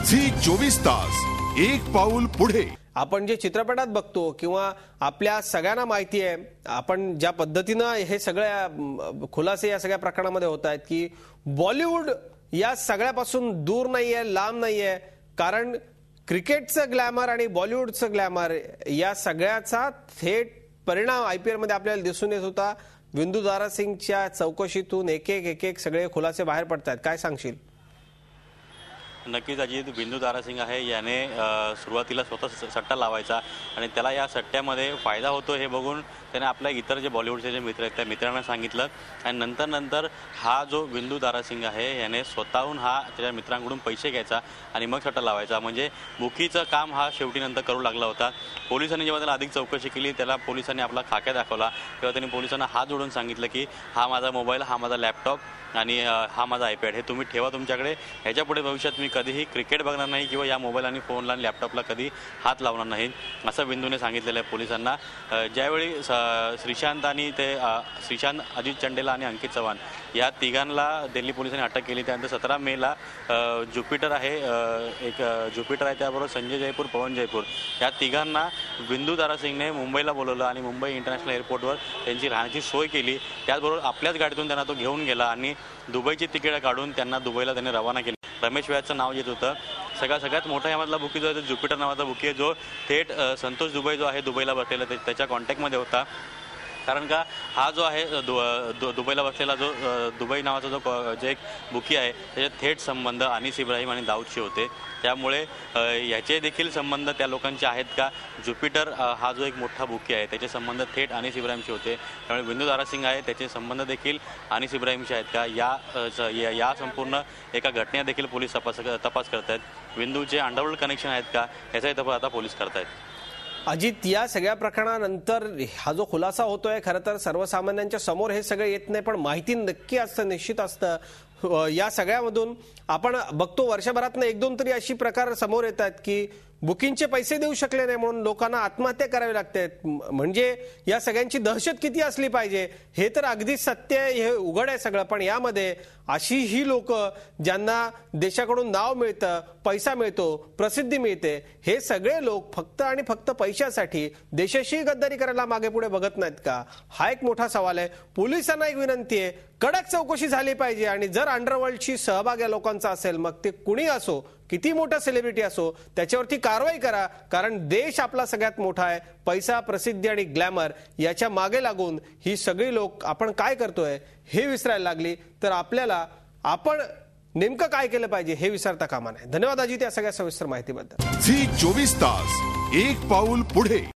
Zee 24 तास एक पाऊल पुढे। आपण जे चित्रपटात बघतो किंवा आपल्या सगळ्यांना माहिती आहे, आपण ज्या पद्धतीने हे सगळे खुलासे या सगळ्या प्रकरणामध्ये होत आहेत की बॉलिवूड या सगळ्यापासून दूर नाहीये, लांब नाहीये। कारण क्रिकेटचं ग्लॅमर आणि बॉलिवूडचं ग्लॅमर या सगळ्याचा थेट परिणाम आयपीएल मध्ये आपल्याला दिसून येत होता। विंदू दारासिंगच्या चौकशीतून एक एक सगळे खुलासे बाहेर पडतात। काय सांगशील? नक्कीच अजित, विंदू दारासिंग आहे याने सुरुवातीला स्वतः सट्टा लावायचा आणि त्याला या सट्ट्यामध्ये फायदा होतो हे बघून त्याने आपल्या इतर जे बॉलिवूडचे जे मित्र आहेत त्या मित्रांना सांगितलं आणि नंतर हा जो विंदू दारासिंग आहे याने स्वतःहून हा त्याच्या मित्रांकडून पैसे घ्यायचा आणि मग सट्टा लावायचा। म्हणजे बुकीचं काम हा शेवटी नंतर करू लागला होता। पोलिसांनी जेव्हा त्याला अधिक चौकशी केली त्याला पोलिसांनी आपला खाक्या दाखवला तेव्हा त्यांनी पोलिसांना हात जोडून सांगितलं की हा माझा मोबाईल, हा माझा लॅपटॉप आणि हा माझा आयपॅड, हे तुम्ही ठेवा तुमच्याकडे। ह्याच्यापुढे भविष्यात मी कधीही क्रिकेट बघणार नाही किंवा या मोबाईल आणि फोनला आणि लॅपटॉपला कधी हात लावणार नाही असं विंदूने सांगितलेलं आहे पोलिसांना। ज्यावेळी श्रीशांत आणि श्रीशांत, अजित चंडेला आणि अंकित चव्हाण या तिघांना दिल्ली पोलिसांनी अटक केली। त्यानंतर 17 मेला ज्युपिटर आहे, एक ज्युपिटर आहे, त्याबरोबर संजय जयपूर, पवन जयपूर या तिघांना विंदू दारासिंगने मुंबईला बोलवलं आणि मुंबई इंटरनॅशनल एअरपोर्टवर त्यांची राहण्याची सोय केली। त्याचबरोबर आपल्याच गाडीतून त्यांना तो घेऊन गेला आणि दुबईची तिकीटं काढून त्यांना दुबईला त्याने रवाना केली। रमेश व्यासचं नाव येत होतं। सगळ्यात मोठा यामधला बुकी जो आहे ज्युपिटर नावाचा बुकी आहे, जो थेट संतोष दुबई जो आहे दुबईला बसलेला त्याच्या कॉन्टॅक्टमध्ये होता। कारण का हा जो आहे दुबईला बसलेला जो दुबई नावाचा जो जे एक बुकी आहे त्याचे थेट संबंध अनीस इब्राहिम आणि दाऊदशी होते। त्यामुळे याचे देखील संबंध त्या लोकांचे आहेत का? ज्युपिटर हा जो एक मोठा बुकी आहे त्याचे संबंध थेट अनीस इब्राहिमशी होते। त्यामुळे विंदू दारासिंग आहे त्याचे संबंध देखील अनीस इब्राहिमशी आहेत का या संपूर्ण एका घटनेत देखील पोलीस तपास करत आहेत। विंदूचे अंडरवर्ल्ड कनेक्शन आहेत का याचाही तपास आता पोलीस करत आहेत। अजित, या सगळ्या प्रकरणानंतर हा जो खुलासा होतोय खरं तर सर्वसामान्यांच्या समोर हे सगळं येत नाही, पण माहिती नक्की असतं, निश्चित असतं। या सगळ्यामधून आपण बघतो वर्षभरातनं एक दोन तरी अशी प्रकार समोर येतात की बुकिंगचे पैसे देऊ शकले नाही म्हणून लोकांना आत्महत्या करावी लागते। म्हणजे या सगळ्यांची दहशत किती असली पाहिजे हे तर अगदी सत्य आहे, हे उघड आहे सगळं। पण यामध्ये अशी ही लोक ज्यांना देशाकडून नाव मिळतं, पैसा मिळतो, प्रसिद्धी मिळते, हे सगळे लोक फक्त आणि फक्त पैशासाठी देशाशी गद्दारी करायला मागे पुढे बघत नाहीत का? हा एक मोठा सवाल आहे। पोलिसांना एक विनंती आहे, कडक चौकशी झाली पाहिजे आणि जर अंडरवर्ल्डची सहभाग या लोकांचा असेल, मग ते कुणी असो, किती मोठा सेलिब्रिटी असो, त्याच्यावरती कारवाई करा। कारण देश आपला सगळ्यात मोठा आहे। पैसा, प्रसिद्धी आणि ग्लॅमर याच्या मागे लागून ही सगळी लोक आपण काय करतोय हे विसरायला लागली तर आपल्याला आपण नेमकं काय केलं पाहिजे हे विसरता कामा नये। धन्यवाद अजित या सगळ्या सविस्तर माहितीबद्दल। झी 24 तास एक पाऊल पुढे।